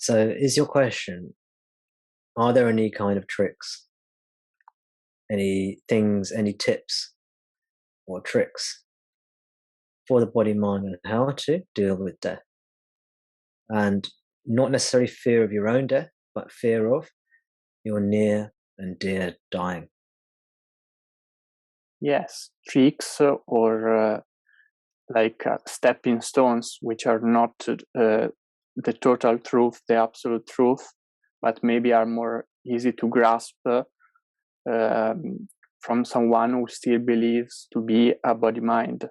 So is your question, are there any kind of tricks, any things, any tips or tricks for the body, mind, and how to deal with death? And not necessarily fear of your own death, but fear of your near and dear dying. Yes, tricks or like stepping stones, which are not the total truth, the absolute truth, but maybe are more easy to grasp from someone who still believes to be a body-mind.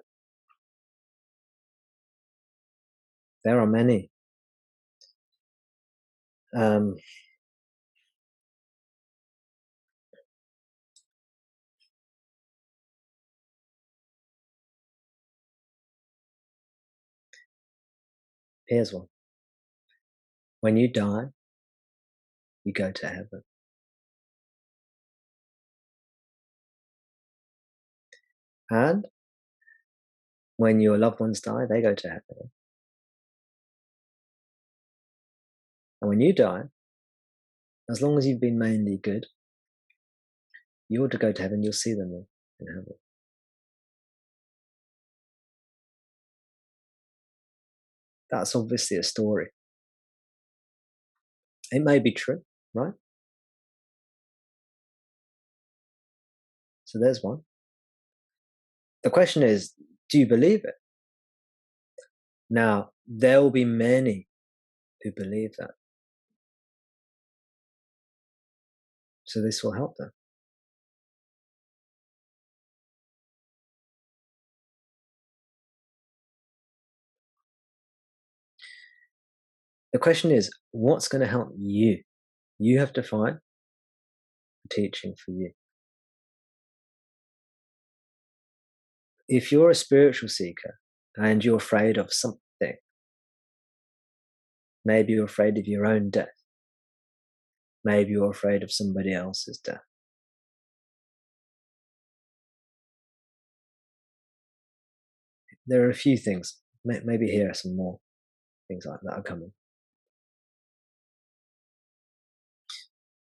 There are many. Here's one. When you die, you go to heaven. And when your loved ones die, they go to heaven. And when you die, as long as you've been mainly good, you ought to go to heaven. You'll see them in heaven. That's obviously a story. It may be true, right? So there's one. The question is, do you believe it? Now, there will be many who believe that. So this will help them. The question is, what's going to help you? You have to find a teaching for you. If you're a spiritual seeker and you're afraid of something, maybe you're afraid of your own death. Maybe you're afraid of somebody else's death. There are a few things. Maybe here are some more things like that are coming.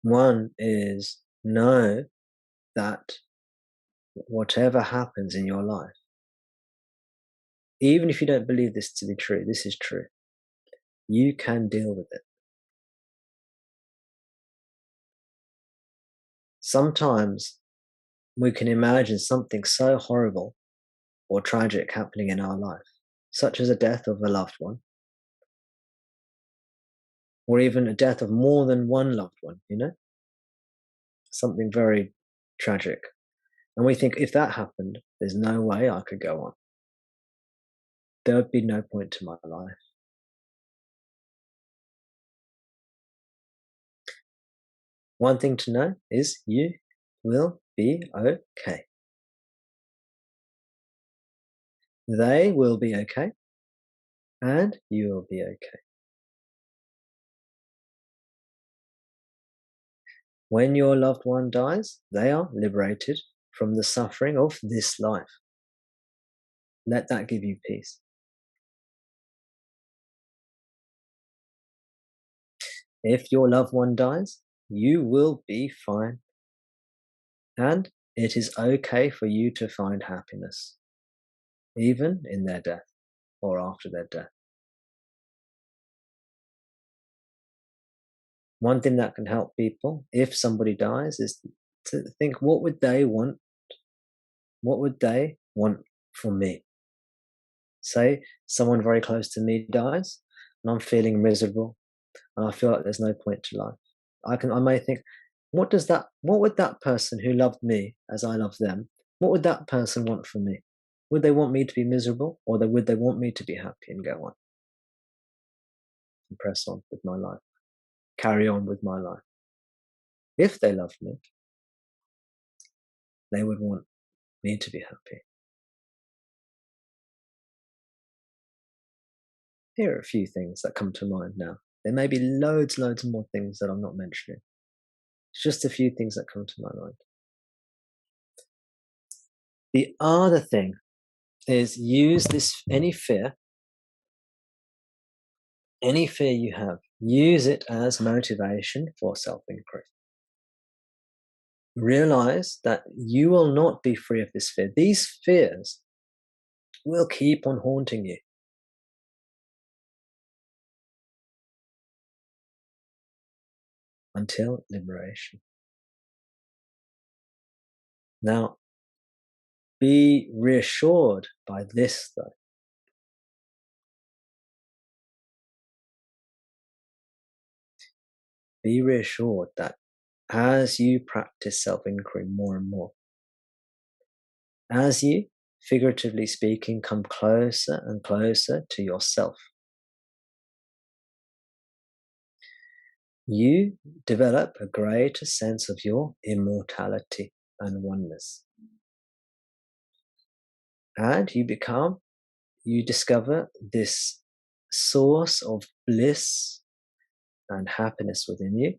One is know that whatever happens in your life, even if you don't believe this to be true, this is true. You can deal with it. Sometimes we can imagine something so horrible or tragic happening in our life, such as a death of a loved one, or even a death of more than one loved one, something very tragic. And we think, if that happened, there's no way I could go on. There would be no point to my life. One thing to know is you will be okay. They will be okay, and you will be okay. When your loved one dies, they are liberated from the suffering of this life. Let that give you peace. If your loved one dies, you will be fine. And it is okay for you to find happiness, even in their death or after their death. One thing that can help people, if somebody dies, is to think, what would they want? What would they want from me? Say someone very close to me dies, and I'm feeling miserable, and I feel like there's no point to life. I may think, what would that person who loved me as I love them, what would that person want from me? Would they want me to be miserable, or would they want me to be happy and go on and press on with my life, carry on with my life? If they loved me, they would want me to be happy. Here are a few things that come to mind now. There may be loads more things that I'm not mentioning. It's just a few things that come to my mind. The other thing is, use any fear you have, use it as motivation for self-increase. Realize that you will not be free of this fear. These fears will keep on haunting you until liberation. Now, be reassured by this, though. Be reassured that as you practice self-inquiry more and more, as you, figuratively speaking, come closer and closer to yourself, you develop a greater sense of your immortality and oneness. And you discover this source of bliss and happiness within you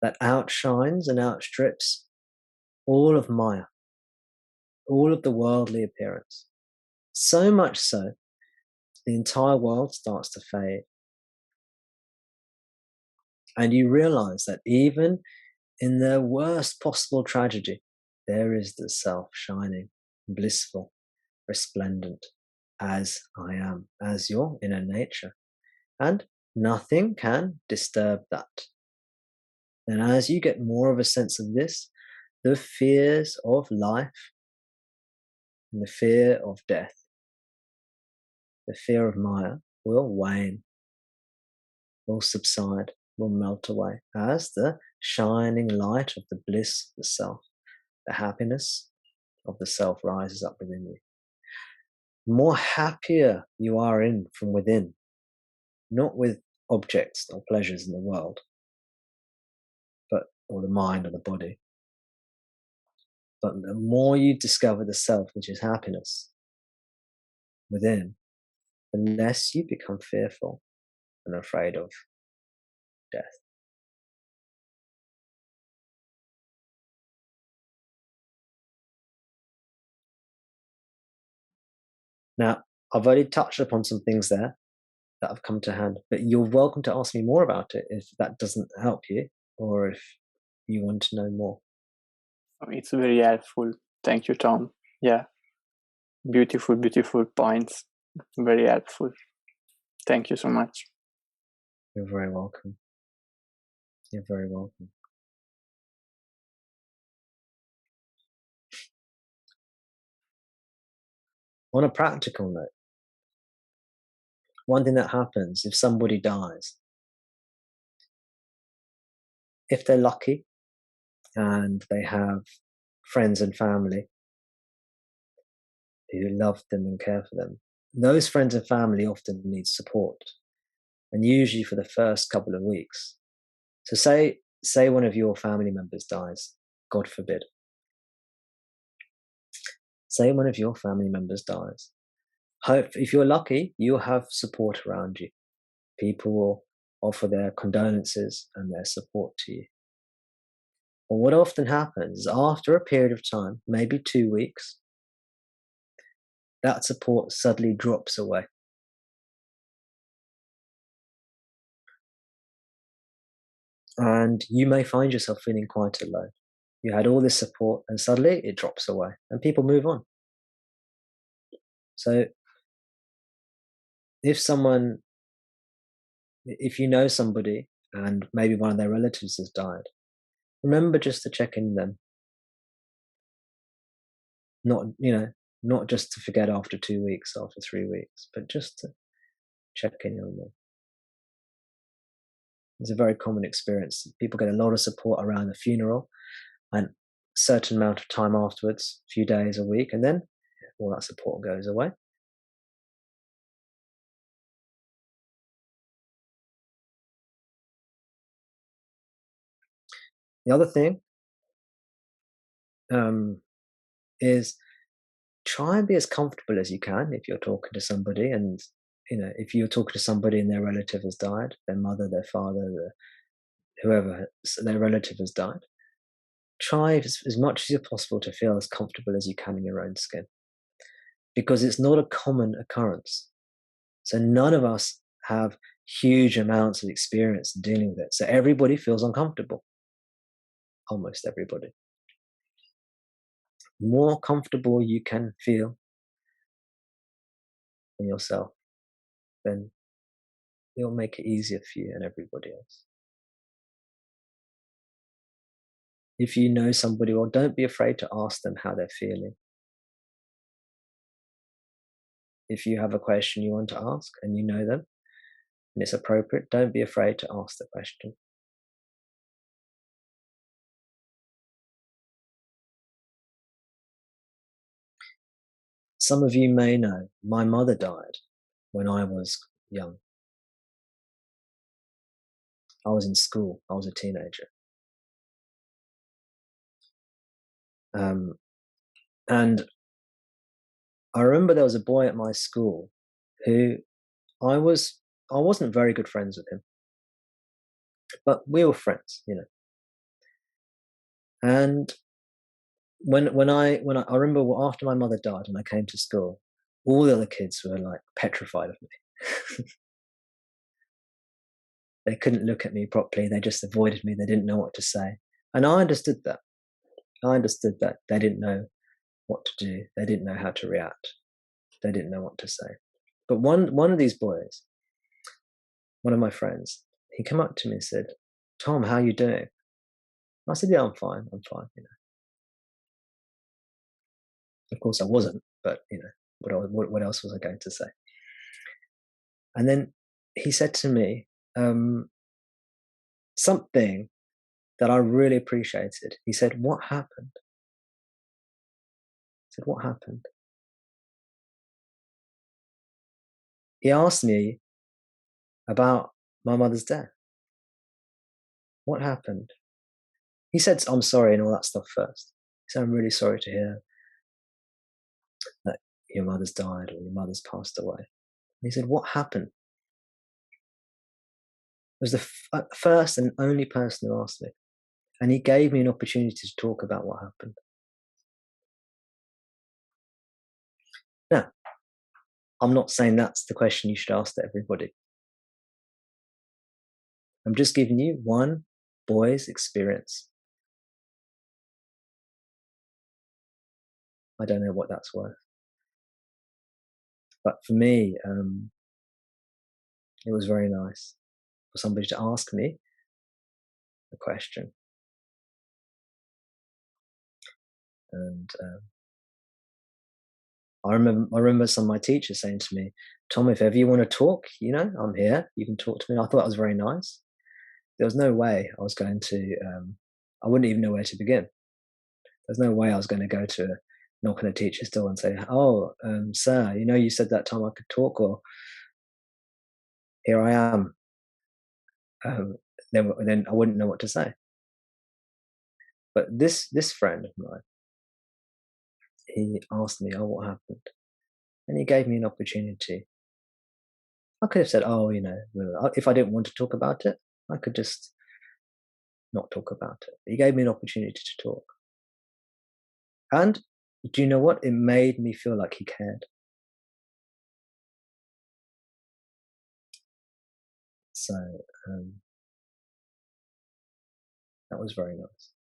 that outshines and outstrips all of Maya, all of the worldly appearance. So much so, the entire world starts to fade. And you realize that even in the worst possible tragedy, there is the self shining, blissful, resplendent, as I am, as your inner nature. And nothing can disturb that. And as you get more of a sense of this, the fears of life and the fear of death, the fear of Maya will wane, will subside, will melt away as the shining light of the bliss of the self, the happiness of the self rises up within you. The more happier you are from within, not with objects or pleasures in the world, or the mind or the body, but the more you discover the self, which is happiness, within, the less you become fearful and afraid of death. Now, I've already touched upon some things there that have come to hand, but you're welcome to ask me more about it if that doesn't help you or if you want to know more. It's very helpful. Thank you, Tom. Yeah. Beautiful, beautiful points. Very helpful. Thank you so much. You're very welcome. You're very welcome. On a practical note, one thing that happens if somebody dies, if they're lucky and they have friends and family who love them and care for them, those friends and family often need support, and usually for the first couple of weeks. So say one of your family members dies, God forbid. Say one of your family members dies. If you're lucky, you'll have support around you. People will offer their condolences and their support to you. But what often happens is after a period of time, maybe 2 weeks, that support suddenly drops away. And you may find yourself feeling quite alone. You had all this support and suddenly it drops away and people move on. So if you know somebody and maybe one of their relatives has died, remember just to check in them. Not just to forget after 2 weeks, after 3 weeks, but just to check in on them. It's a very common experience. People get a lot of support around the funeral and a certain amount of time afterwards, a few days, a week, and then all that support goes away. The other thing is try and be as comfortable as you can if you're talking to somebody, and if you're talking to somebody and their relative has died, their mother, their father, whoever their relative has died, try as much as possible to feel as comfortable as you can in your own skin, because it's not a common occurrence. So none of us have huge amounts of experience in dealing with it. So everybody feels uncomfortable. Almost everybody. The more comfortable you can feel in yourself, then it'll make it easier for you and everybody else. If you know somebody, well, don't be afraid to ask them how they're feeling. If you have a question you want to ask and you know them and it's appropriate, don't be afraid to ask the question. Some of you may know my mother died when I was young. I was in school. I was a teenager. And I remember there was a boy at my school who I wasn't very good friends with him, but we were friends, you know. And I remember after my mother died and I came to school, all the other kids were like petrified of me. They couldn't look at me properly. They just avoided me. They didn't know what to say. And I understood that. I understood that they didn't know what to do. They didn't know how to react. They didn't know what to say. But one of these boys, one of my friends, he came up to me and said, "Tom, how are you doing?" I said, "Yeah, I'm fine. I'm fine." You know, of course I wasn't, but you know, what else was I going to say? And then he said to me something that I really appreciated. He said, "What happened?" I said, "What happened?" He asked me about my mother's death. What happened? He said, "I'm sorry," and all that stuff first. He said, "I'm really sorry to hear that your mother's died or your mother's passed away." And he said, "What happened?" It was the first and only person who asked me. And he gave me an opportunity to talk about what happened. Now, I'm not saying that's the question you should ask to everybody. I'm just giving you one boy's experience. I don't know what that's worth. But for me, it was very nice for somebody to ask me a question. And I remember some of my teachers saying to me, "Tom, if ever you want to talk, you know, I'm here. You can talk to me." And I thought that was very nice. There was no way I was going to, I wouldn't even know where to begin. There's no way I was going to go to knock on a teacher's door and say, "Oh, sir, you know, you said that time I could talk," or "Here I am." Then I wouldn't know what to say. But this friend of mine, he asked me, "Oh, what happened?" And he gave me an opportunity. I could have said, "Oh, you know, well, if I didn't want to talk about it, I could just not talk about it." But he gave me an opportunity to talk. And do you know what? It made me feel like he cared. So that was very nice.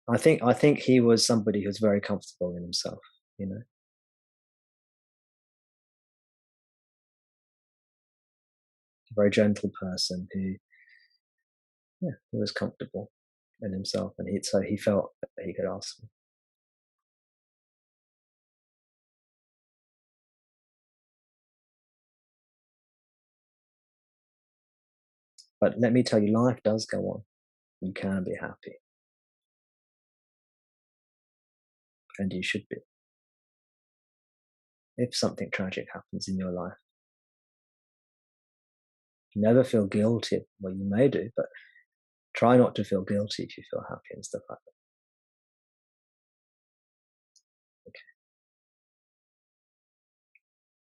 I think he was somebody who was very comfortable in himself, you know. A very gentle person who, yeah, he was comfortable in himself, and so he felt that he could ask me. But let me tell you, life does go on. You can be happy, and you should be. If something tragic happens in your life, never feel guilty. Well, you may do, but try not to feel guilty if you feel happy and stuff like that.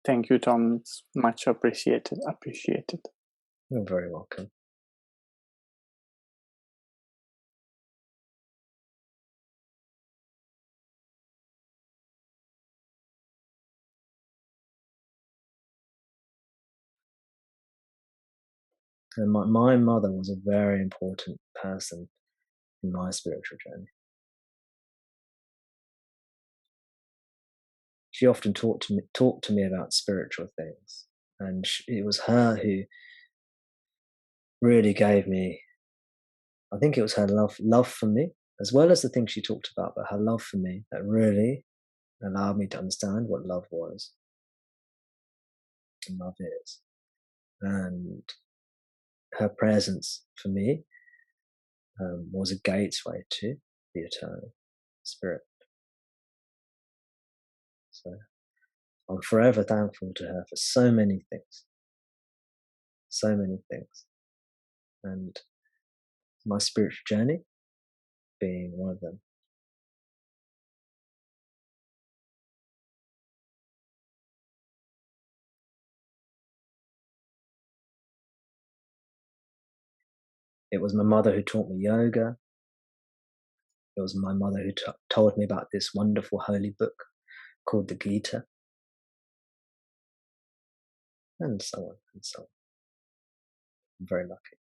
Thank you, Tom. It's much appreciated. Appreciated. You're very welcome. And my mother was a very important person in my spiritual journey. She often talked to me about spiritual things, and it was her who really gave me. I think it was her love for me, as well as the things she talked about, but her love for me that really allowed me to understand what love was and love is. And her presence for me was a gateway to the eternal spirit. So I'm forever thankful to her for so many things, and my spiritual journey being one of them. It was my mother who taught me yoga. It was my mother who told me about this wonderful holy book called the Gita, and so on and so on. I'm very lucky.